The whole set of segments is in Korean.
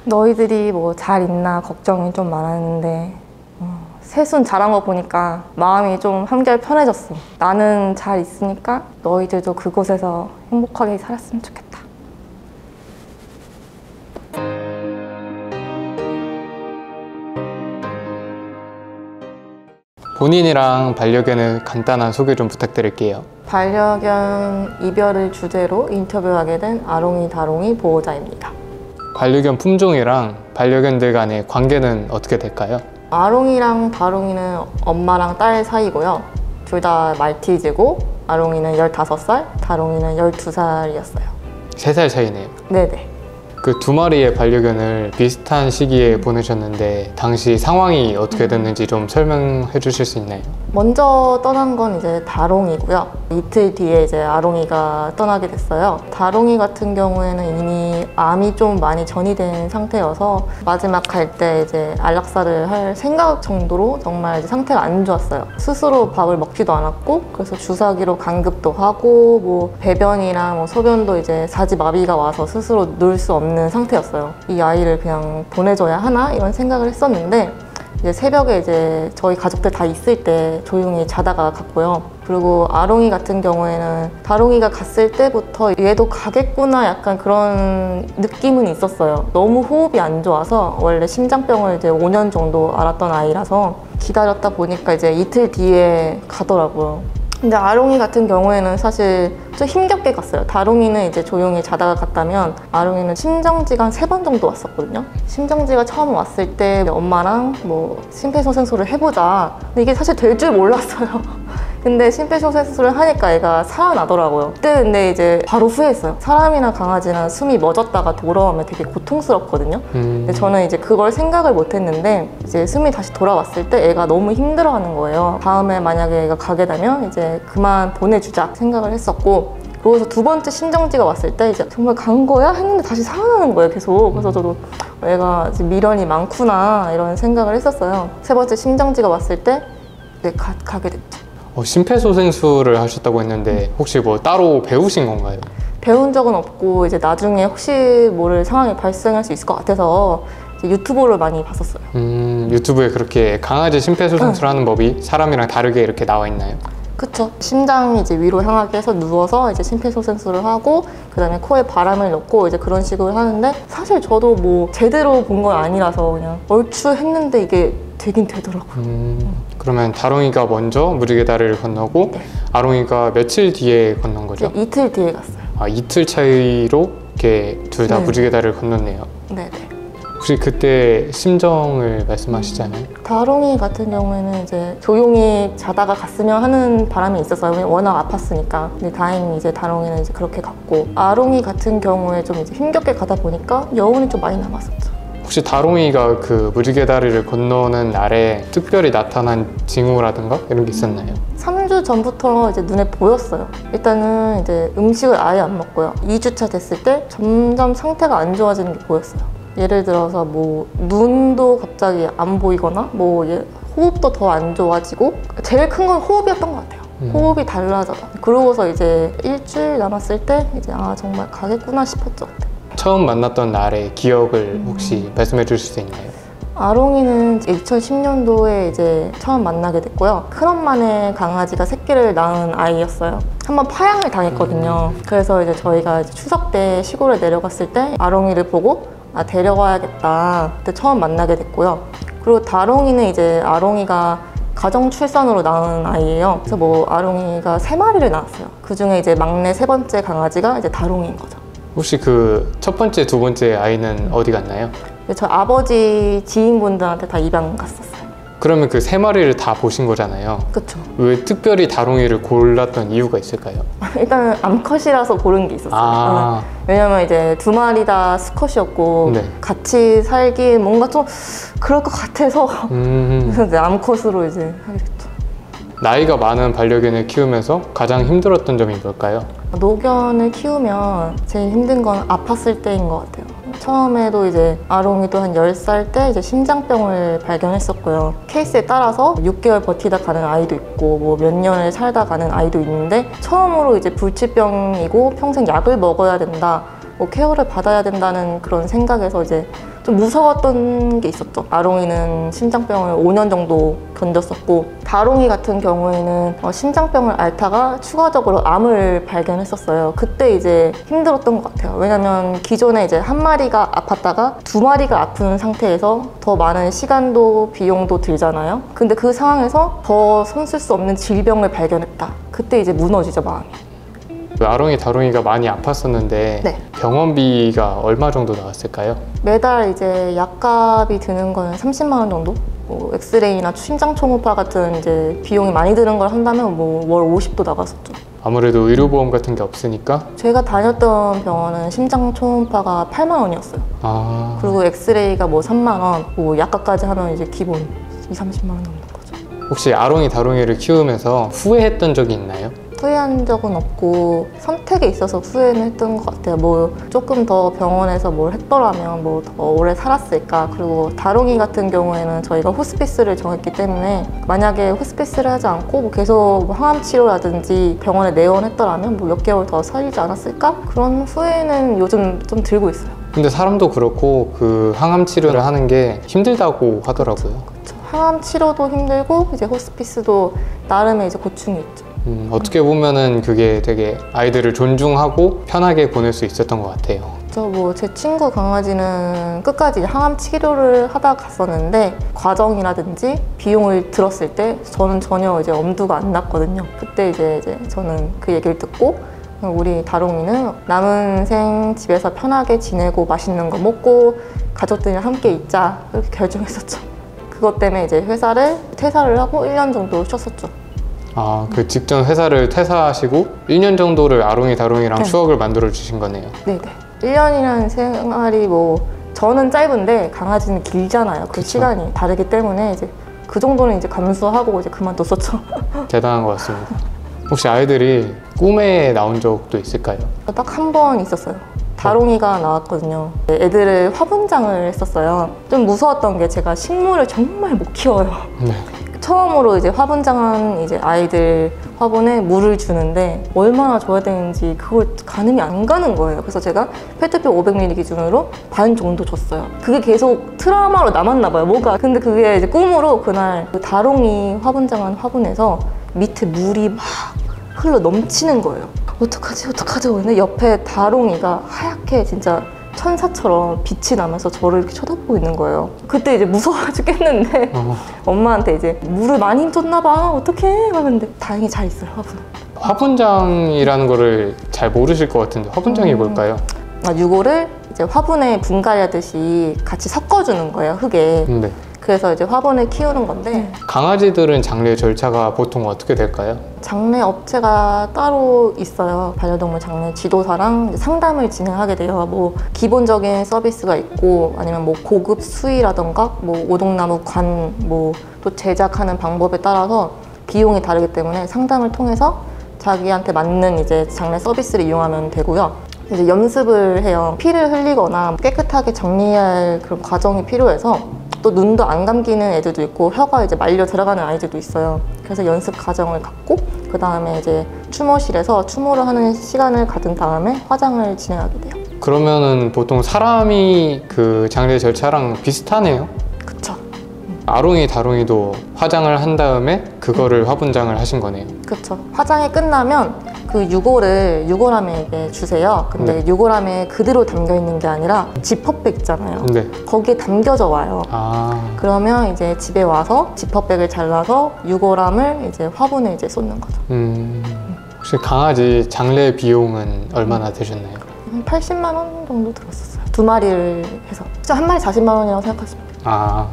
너희들이 뭐 잘 있나 걱정이 좀 많았는데 세순 잘한 거 보니까 마음이 좀 한결 편해졌어. 나는 잘 있으니까 너희들도 그곳에서 행복하게 살았으면 좋겠다. 본인이랑 반려견의 간단한 소개 좀 부탁드릴게요. 반려견 이별을 주제로 인터뷰하게 된 아롱이 다롱이 보호자입니다. 반려견 품종이랑 반려견들 간의 관계는 어떻게 될까요? 아롱이랑 다롱이는 엄마랑 딸 사이고요. 둘 다 말티즈고 아롱이는 15살, 다롱이는 12살이었어요. 3살 차이네요. 네네. 그 두 마리의 반려견을 비슷한 시기에 보내셨는데 당시 상황이 어떻게 됐는지 좀 설명해 주실 수 있나요? 먼저 떠난 건 이제 다롱이고요. 이틀 뒤에 이제 아롱이가 떠나게 됐어요. 다롱이 같은 경우에는 이미 암이 좀 많이 전이된 상태여서 마지막 갈 때 이제 안락사를 할 생각 정도로 정말 이제 상태가 안 좋았어요. 스스로 밥을 먹지도 않았고, 그래서 주사기로 간급도 하고 뭐 배변이랑 뭐 소변도 이제 사지마비가 와서 스스로 누울 수 없는 상태였어요. 이 아이를 그냥 보내줘야 하나 이런 생각을 했었는데, 이제 새벽에 이제 저희 가족들 다 있을 때 조용히 자다가 갔고요. 그리고 아롱이 같은 경우에는 다롱이가 갔을 때부터 얘도 가겠구나 약간 그런 느낌은 있었어요. 너무 호흡이 안 좋아서 원래 심장병을 이제 5년 정도 앓았던 아이라서 기다렸다 보니까 이제 이틀 뒤에 가더라고요. 근데 아롱이 같은 경우에는 사실 좀 힘겹게 갔어요. 다롱이는 이제 조용히 자다가 갔다면 아롱이는 심정지가 한 3번 정도 왔었거든요. 심정지가 처음 왔을 때 엄마랑 뭐 심폐소생술을 해보자. 근데 이게 사실 될 줄 몰랐어요. 근데 심폐소생술을 하니까 얘가 살아나더라고요. 그때 근데 이제 바로 후회했어요. 사람이나 강아지나 숨이 멎었다가 돌아오면 되게 고통스럽거든요. 근데 저는 이제 그걸 생각을 못 했는데 이제 숨이 다시 돌아왔을 때 애가 너무 힘들어하는 거예요. 다음에 만약에 애가 가게 되면 이제 그만 보내주자 생각을 했었고, 그러고서 두 번째 심정지가 왔을 때 이제 정말 간 거야? 했는데 다시 살아나는 거예요, 계속. 그래서 저도 애가 미련이 많구나 이런 생각을 했었어요. 세 번째 심정지가 왔을 때 네, 가게 됐죠. 심폐소생술을 하셨다고 했는데 혹시 뭐 따로 배우신 건가요? 배운 적은 없고 이제 나중에 혹시 모를 상황이 발생할 수 있을 것 같아서 이제 유튜브를 많이 봤었어요. 유튜브에 그렇게 강아지 심폐소생술 하는 법이 사람이랑 다르게 이렇게 나와 있나요? 그쵸. 심장이 이제 위로 향하게 해서 누워서 이제 심폐소생술을 하고 그다음에 코에 바람을 넣고 이제 그런 식으로 하는데, 사실 저도 뭐 제대로 본 건 아니라서 그냥 얼추 했는데 이게 되긴 되더라고요. 그러면 다롱이가 먼저 무지개 다리를 건너고 네. 아롱이가 며칠 뒤에 건넌 거죠? 이틀 뒤에 갔어요. 이틀 차이로 이렇게 둘 다 네. 무지개 다리를 건넜네요. 네네. 혹시 그때 심정을 말씀하시잖아요. 다롱이 같은 경우에는 이제 조용히 자다가 갔으면 하는 바람이 있었어요. 워낙 아팠으니까. 근데 다행히 이제 다롱이는 이제 그렇게 갔고, 아롱이 같은 경우에 좀 이제 힘겹게 가다 보니까 여운이 좀 많이 남았었죠. 혹시 다롱이가 그 무지개 다리를 건너는 날에 특별히 나타난 징후라든가 이런 게 있었나요? 3주 전부터 이제 눈에 보였어요. 일단은 이제 음식을 아예 안 먹고요. 2주차 됐을 때 점점 상태가 안 좋아지는 게 보였어요. 예를 들어서 뭐 눈도 갑자기 안 보이거나 뭐 호흡도 더 안 좋아지고, 제일 큰 건 호흡이었던 것 같아요. 호흡이 달라져. 그러고서 이제 일주일 남았을 때 이제 정말 가겠구나 싶었죠. 처음 만났던 날의 기억을 혹시 말씀해 주실 수 있나요? 아롱이는 2010년도에 이제 처음 만나게 됐고요. 큰엄마네 강아지가 새끼를 낳은 아이였어요. 한번 파양을 당했거든요. 그래서 이제 저희가 이제 추석 때 시골에 내려갔을 때 아롱이를 보고 데려가야겠다. 그때 처음 만나게 됐고요. 그리고 다롱이는 이제 아롱이가 가정 출산으로 낳은 아이예요. 그래서 뭐 아롱이가 3마리를 낳았어요. 그 중에 이제 막내 3번째 강아지가 이제 다롱이인 거죠. 혹시 그 첫 번째, 두 번째 아이는 어디 갔나요? 저 아버지 지인분들한테 다 입양 갔었어요. 그러면 그 3마리를 다 보신 거잖아요. 그쵸. 왜 특별히 다롱이를 골랐던 이유가 있을까요? 일단 암컷이라서 고른 게 있었어요. 왜냐면 이제 2마리 다 수컷이었고 네. 같이 살기 뭔가 좀 그럴 것 같아서 그래서 이제 암컷으로 이제 하게 됐죠. 나이가 많은 반려견을 키우면서 가장 힘들었던 점이 뭘까요? 노견을 키우면 제일 힘든 건 아팠을 때인 것 같아요. 처음에도 이제 아롱이도 한 10살 때 이제 심장병을 발견했었고요. 케이스에 따라서 6개월 버티다 가는 아이도 있고 뭐 몇 년을 살다 가는 아이도 있는데, 처음으로 이제 불치병이고 평생 약을 먹어야 된다, 뭐 케어를 받아야 된다는 그런 생각에서 이제 좀 무서웠던 게 있었죠. 아롱이는 심장병을 5년 정도 견뎠었고, 다롱이 같은 경우에는 심장병을 앓다가 추가적으로 암을 발견했었어요. 그때 이제 힘들었던 것 같아요. 왜냐면 기존에 이제 한 마리가 아팠다가 두 마리가 아픈 상태에서 더 많은 시간도 비용도 들잖아요. 근데 그 상황에서 더 손쓸 수 없는 질병을 발견했다. 그때 이제 무너지죠, 마음이. 아롱이, 다롱이가 많이 아팠었는데 네. 병원비가 얼마 정도 나왔을까요? 매달 이제 약값이 드는 거는 30만 원 정도? 뭐 엑스레이나 심장 초음파 같은 이제 비용이 많이 드는 걸 한다면 뭐 월 50도 나갔었죠. 아무래도 의료보험 같은 게 없으니까. 제가 다녔던 병원은 심장 초음파가 8만 원이었어요. 아, 그리고 엑스레이가 뭐 3만 원, 뭐 약값까지 하면 이제 기본 30만 원 넘는 거죠. 혹시 아롱이, 다롱이를 키우면서 후회했던 적이 있나요? 후회한 적은 없고 선택에 있어서 후회는 했던 것 같아요. 뭐 조금 더 병원에서 뭘 했더라면 뭐 더 오래 살았을까. 그리고 다롱이 같은 경우에는 저희가 호스피스를 정했기 때문에 만약에 호스피스를 하지 않고 뭐 계속 뭐 항암 치료라든지 병원에 내원했더라면 뭐 몇 개월 더 살지 않았을까? 그런 후회는 요즘 좀 들고 있어요. 근데 사람도 그렇고 그 항암 치료를 하는 게 힘들다고 하더라고요. 그렇죠. 항암 치료도 힘들고 이제 호스피스도 나름의 이제 고충이 있죠. 어떻게 보면은 그게 되게 아이들을 존중하고 편하게 보낼 수 있었던 것 같아요. 뭐 제 친구 강아지는 끝까지 항암 치료를 하다 갔었는데 과정이라든지 비용을 들었을 때 저는 전혀 이제 엄두가 안 났거든요. 그때 이제 저는 그 얘기를 듣고 우리 다롱이는 남은 생 집에서 편하게 지내고 맛있는 거 먹고 가족들이랑 함께 있자 그렇게 결정했었죠. 그것 때문에 이제 회사를 퇴사를 하고 1년 정도 쉬었었죠. 아, 그 직전 회사를 퇴사하시고 1년 정도를 아롱이, 다롱이랑 네. 추억을 만들어 주신 거네요. 네네. 1년이라는 생활이 뭐 저는 짧은데 강아지는 길잖아요. 그 그쵸. 시간이 다르기 때문에 이제 그 정도는 이제 감수하고 이제 그만뒀었죠. 대단한 것 같습니다. 혹시 아이들이 꿈에 나온 적도 있을까요? 딱 한 번 있었어요. 다롱이가 나왔거든요. 애들을 화분장을 했었어요. 좀 무서웠던 게 제가 식물을 정말 못 키워요. 네. 처음으로 이제 화분장한 이제 아이들 화분에 물을 주는데 얼마나 줘야 되는지 그걸 가늠이 안 가는 거예요. 그래서 제가 페트병 500ml 기준으로 반 정도 줬어요. 그게 계속 트라우마로 남았나 봐요, 뭐가. 근데 그게 이제 꿈으로 그날 그 다롱이 화분장한 화분에서 밑에 물이 막 흘러 넘치는 거예요. 어떡하지 근데 옆에 다롱이가 하얗게 진짜 천사처럼 빛이 나면서 저를 이렇게 쳐다보고 있는 거예요. 그때 이제 무서워 죽겠는데 엄마한테 이제 물을 많이 줬나 봐 어떡해 하는데 다행히 잘 있어요, 화분은. 화분장이라는 거를 잘 모르실 것 같은데 화분장이 뭘까요? 유골을 이제 화분에 분갈이하듯이 같이 섞어주는 거예요, 흙에. 네. 그래서 이제 화분을 키우는 건데 강아지들은 장례 절차가 보통 어떻게 될까요? 장례 업체가 따로 있어요. 반려동물 장례 지도사랑 이제 상담을 진행하게 돼요. 뭐 기본적인 서비스가 있고 아니면 뭐 고급 수의라던가 뭐 오동나무 관 뭐 또 제작하는 방법에 따라서 비용이 다르기 때문에 상담을 통해서 자기한테 맞는 이제 장례 서비스를 이용하면 되고요. 이제 연습을 해요. 피를 흘리거나 깨끗하게 정리할 그런 과정이 필요해서 또 눈도 안 감기는 애들도 있고 혀가 이제 말려 들어가는 아이들도 있어요. 그래서 연습 과정을 갖고 그 다음에 이제 추모실에서 추모를 하는 시간을 가진 다음에 화장을 진행하게 돼요. 그러면은 보통 사람이 그 장례 절차랑 비슷하네요? 그쵸. 아롱이, 다롱이도 화장을 한 다음에 그거를 화분장을 하신 거네요. 그쵸. 화장이 끝나면 그 유골함에 주세요. 근데 네. 유골함에 그대로 담겨 있는 게 아니라 지퍼백 있잖아요. 네. 거기에 담겨져 와요. 아, 그러면 이제 집에 와서 지퍼백을 잘라서 유골함을 이제 화분에 이제 쏟는 거죠. 혹시 강아지 장례 비용은 얼마나 드셨나요? 한 80만 원 정도 들었었어요. 두 마리를 해서. 진짜 한 마리 40만 원이라고 생각하시면 돼요. 아,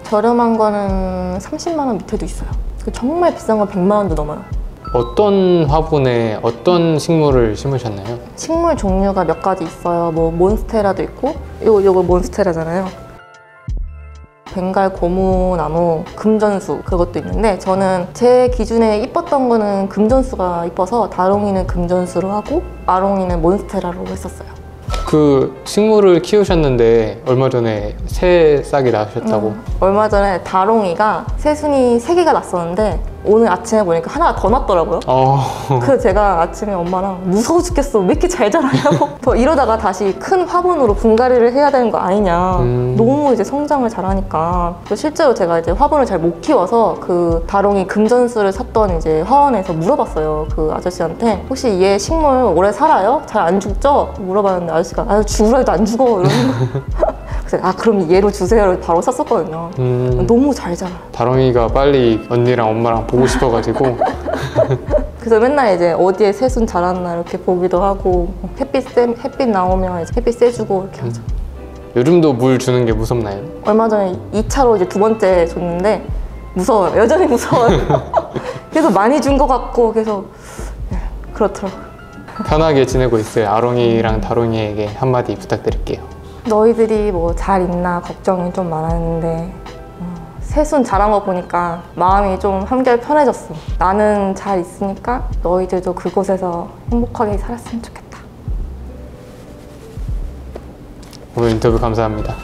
저렴한 거는 30만 원 밑에도 있어요. 정말 비싼 건 100만 원도 넘어요. 어떤 화분에 어떤 식물을 심으셨나요? 식물 종류가 몇 가지 있어요. 뭐 몬스테라도 있고 요거 몬스테라잖아요. 벵갈 고무나무, 금전수 그것도 있는데 저는 제 기준에 이뻤던 거는 금전수가 이뻐서 다롱이는 금전수로 하고 아롱이는 몬스테라로 했었어요. 그 식물을 키우셨는데 얼마 전에 새 싹이 나셨다고. 얼마 전에 다롱이가 새순이 3개가 났었는데 오늘 아침에 보니까 하나가 더 났더라고요. 그래서 제가 아침에 엄마랑 무서워 죽겠어. 왜 이렇게 잘 자라냐고. 더 이러다가 다시 큰 화분으로 분갈이를 해야 되는 거 아니냐. 너무 이제 성장을 잘하니까. 실제로 제가 이제 화분을 잘 못 키워서 그 다롱이 금전수를 샀던 이제 화원에서 물어봤어요. 그 아저씨한테 혹시 얘 식물 오래 살아요? 잘 안 죽죠? 물어봤는데 아저씨가 아유 죽으라 해도 안 죽어 이러는 거. 그래서 아 그럼 얘로 주세요. 바로 샀었거든요. 너무 잘 자라. 다롱이가 빨리 언니랑 엄마랑 보고 싶어가지고 그래서 맨날 이제 어디에 새순 자랐나 이렇게 보기도 하고 햇빛 나오면 이제 햇빛 쐬주고 이렇게 하죠. 요즘도 물 주는 게 무섭나요? 얼마 전에 2차로 이제 두 번째 줬는데 무서워요. 여전히 무서워요. 그래서 많이 준 것 같고 계속 그렇더라고요. 편하게 지내고 있어요. 아롱이랑 다롱이에게 한마디 부탁드릴게요. 너희들이 뭐 잘 있나 걱정이 좀 많았는데 새순 자란 거 보니까 마음이 좀 한결 편해졌어. 나는 잘 있으니까 너희들도 그곳에서 행복하게 살았으면 좋겠다. 오늘 인터뷰 감사합니다.